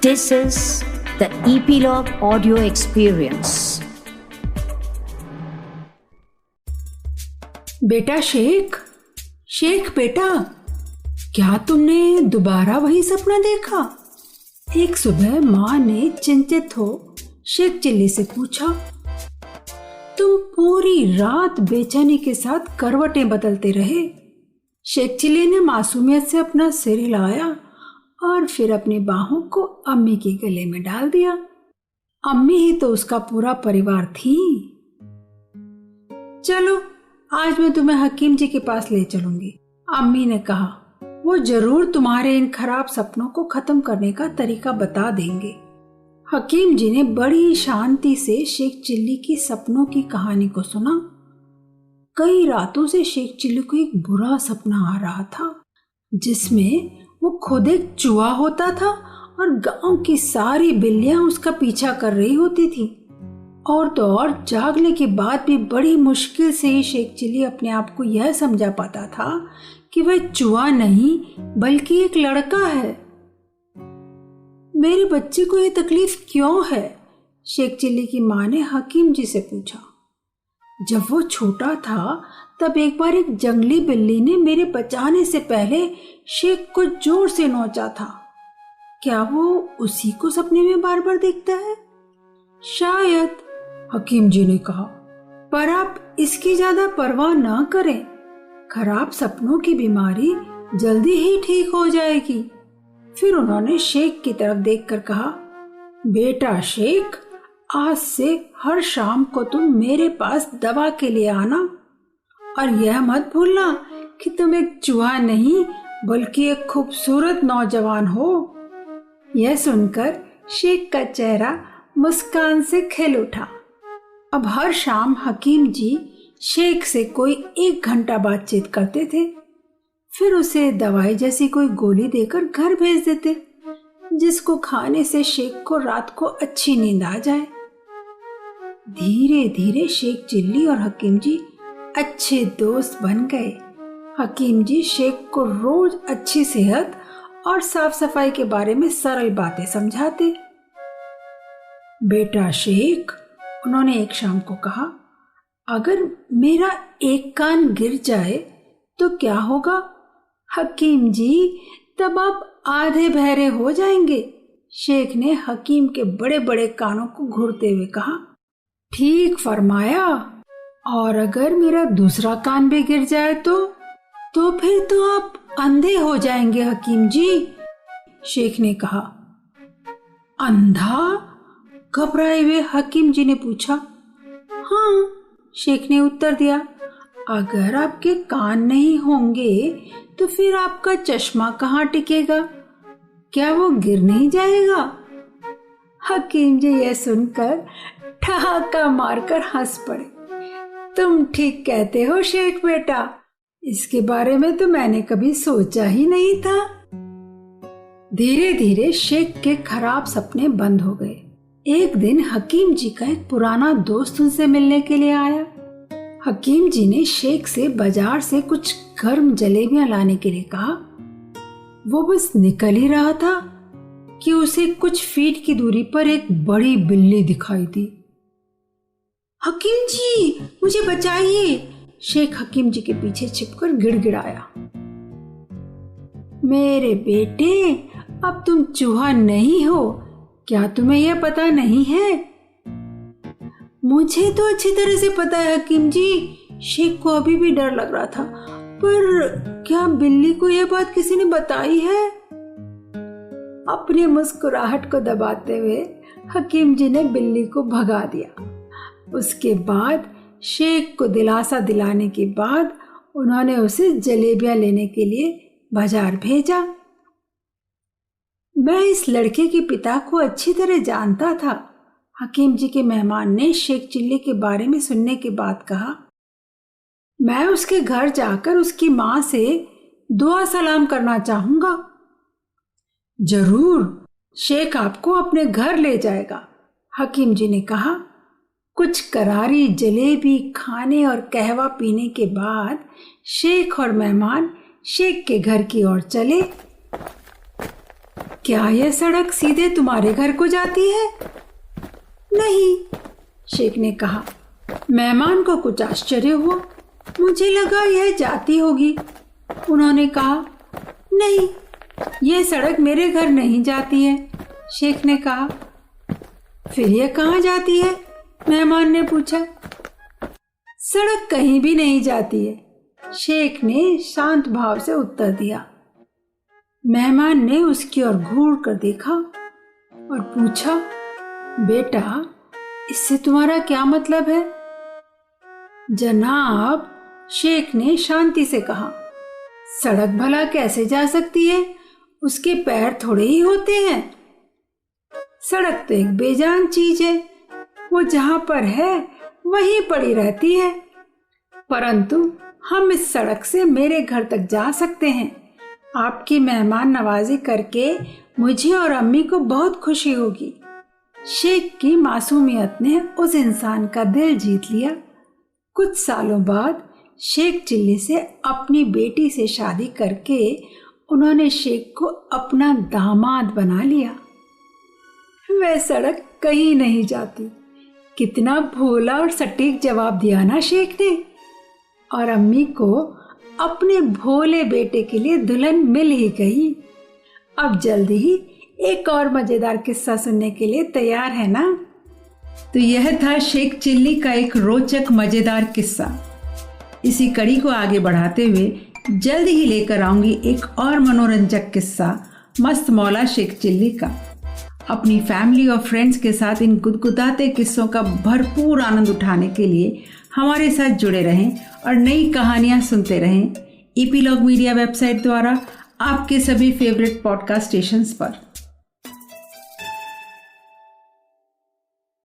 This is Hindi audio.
This is the Epilogue Audio Experience. बेटा शेख बेटा, क्या तुमने दोबारा वही सपना देखा? एक सुबह माँ ने चिंतित हो शेख चिल्ली से पूछा। तुम पूरी रात बेचैनी के साथ करवटें बदलते रहे। शेख चिल्ली ने मासूमियत से अपना सिर हिलाया और फिर अपनी बाहों को अम्मी के गले में डाल दिया। अम्मी ही तो उसका पूरा परिवार थी। चलो आज मैं तुम्हें हकीम जी के पास ले चलूंगी, अम्मी ने कहा। वो जरूर तुम्हारे इन खराब सपनों को खत्म करने का तरीका बता देंगे। हकीम जी ने बड़ी शांति से शेख चिल्ली की सपनों की कहानी को सुना। कई रातों से शेख चिल्ली को एक बुरा सपना आ रहा था, जिसमें वो खुद एक चूहा होता था और गांव की सारी बिल्लियां उसका पीछा कर रही होती थी। और तो और जागने के बाद भी बड़ी मुश्किल से ही शेख चिल्ली अपने आप को यह समझा पाता था कि वह चूहा नहीं बल्कि एक लड़का है। मेरे बच्चे को यह तकलीफ क्यों है? शेख चिल्ली की माँ ने हकीम जी से पूछा। जब वो छोटा था तब एक बार एक जंगली बिल्ली ने मेरे बचाने से पहले शेख को जोर से नोचा था। क्या वो उसी को सपने में बार बार देखता है? शायद, हकीम जी ने कहा, पर आप इसकी ज्यादा परवाह न करें। खराब सपनों की बीमारी जल्दी ही ठीक हो जाएगी। फिर उन्होंने शेख की तरफ देखकर कहा, बेटा शेख, आज से हर शाम को तुम मेरे पास दवा के लिए आना और यह मत भूलना कि तुम एक चूहा नहीं बल्कि एक खूबसूरत नौजवान हो। यह सुनकर शेख का चेहरा मुस्कान से खिल उठा। अब हर शाम हकीम जी शेख से कोई 1 घंटा बातचीत करते थे, फिर उसे दवाई जैसी कोई गोली देकर घर भेज देते, जिसको खाने से शेख को रात को अच्छी नींद आ जाए। धीरे धीरे शेख चिल्ली और हकीम जी अच्छे दोस्त बन गए। हकीम जी शेख को रोज अच्छी सेहत और साफ सफाई के बारे में सरल बातें समझाते। बेटा शेख, उन्होंने एक शाम को कहा, अगर मेरा एक कान गिर जाए तो क्या होगा? हकीम जी, तब आप आधे बहरे हो जाएंगे। शेख ने हकीम के बड़े बड़े कानों को घूरते हुए कहा। ठीक फरमाया। और अगर मेरा दूसरा कान भी गिर जाए तो फिर तो आप अंधे हो जाएंगे हकीम जी, शेख ने कहा। अंधा? घबराए हुए हकीम जी ने पूछा। हाँ, शेख ने उत्तर दिया। अगर आपके कान नहीं होंगे तो फिर आपका चश्मा कहाँ टिकेगा? क्या वो गिर नहीं जाएगा? हकीम जी यह सुनकर ठहाका मारकर हंस पड़े। तुम ठीक कहते हो शेख बेटा, इसके बारे में तो मैंने कभी सोचा ही नहीं था। धीरे धीरे शेख के खराब सपने बंद हो गए। एक दिन हकीम जी का एक पुराना दोस्त उनसे मिलने के लिए आया। हकीम जी ने शेख से बाजार से कुछ गर्म जलेबियां लाने के लिए कहा। वो बस निकल ही रहा था कि उसे कुछ फीट की दूरी पर एक बड़ी बिल्ली दिखाई दी। हकीम जी, मुझे बचाइए, शेख हकीम जी के पीछे छिपकर गिड़गिड़ाया। मेरे बेटे, अब तुम चूहा नहीं हो, क्या तुम्हें यह पता नहीं है? मुझे तो अच्छी तरह से पता है हकीम जी। शेख को अभी भी डर लग रहा था, पर क्या बिल्ली को यह बात किसी ने बताई है? अपनी मुस्कुराहट को दबाते हुए हकीम जी ने बिल्ली को भगा दिया। उसके बाद शेख को दिलासा दिलाने के बाद उन्होंने उसे जलेबियां लेने के लिए बाजार भेजा। मैं इस लड़के के पिता को अच्छी तरह जानता था, हकीम जी के मेहमान ने शेख चिल्ली के बारे में सुनने के बाद कहा। मैं उसके घर जाकर उसकी माँ से दुआ सलाम करना चाहूंगा। जरूर, शेख आपको अपने घर ले जाएगा, हकीम जी ने कहा। कुछ करारी जलेबी खाने और कहवा पीने के बाद शेख और मेहमान शेख के घर की ओर चले। क्या यह सड़क सीधे तुम्हारे घर को जाती है? नहीं, शेख ने कहा। मेहमान को कुछ आश्चर्य हुआ। मुझे लगा यह जाती होगी। उन्होंने कहा, नहीं, यह सड़क मेरे घर नहीं जाती है। शेख ने कहा, फिर यह कहाँ जाती है? मेहमान ने पूछा। सड़क कहीं भी नहीं जाती है, शेख ने शांत भाव से उत्तर दिया। मेहमान ने उसकी ओर घूर कर देखा और पूछा, बेटा, इससे तुम्हारा क्या मतलब है? जनाब, शेख ने शांति से कहा, सड़क भला कैसे जा सकती है? उसके पैर थोड़े ही होते हैं। सड़क तो एक बेजान चीज है, वो जहां पर है वहीं पड़ी रहती है। परंतु हम इस सड़क से मेरे घर तक जा सकते हैं। आपकी मेहमान नवाजी करके मुझे और अम्मी को बहुत खुशी होगी। शेख की मासूमियत ने उस इंसान का दिल जीत लिया। कुछ सालों बाद शेख चिल्ली से अपनी बेटी से शादी करके उन्होंने शेख को अपना दामाद बना लिया। वह सड़क कहीं नहीं जाती। कितना भोला और सटीक जवाब दिया ना शेख ने। और अम्मी को अपने भोले बेटे के लिए दुल्हन मिल ही गई। अब जल्दी ही एक और मजेदार किस्सा सुनने के लिए तैयार है ना? तो यह था शेख चिल्ली का एक रोचक मजेदार किस्सा। इसी कड़ी को आगे बढ़ाते हुए जल्द ही लेकर आऊंगी एक और मनोरंजक किस्सा मस्त मौला शेख चिल्ली का। अपनी फैमिली और फ्रेंड्स के साथ इन गुदगुदाते किस्सों का भरपूर आनंद उठाने के लिए हमारे साथ जुड़े रहें और नई कहानियां सुनते रहें ईपीलॉग मीडिया वेबसाइट द्वारा आपके सभी फेवरेट पॉडकास्ट स्टेशंस पर।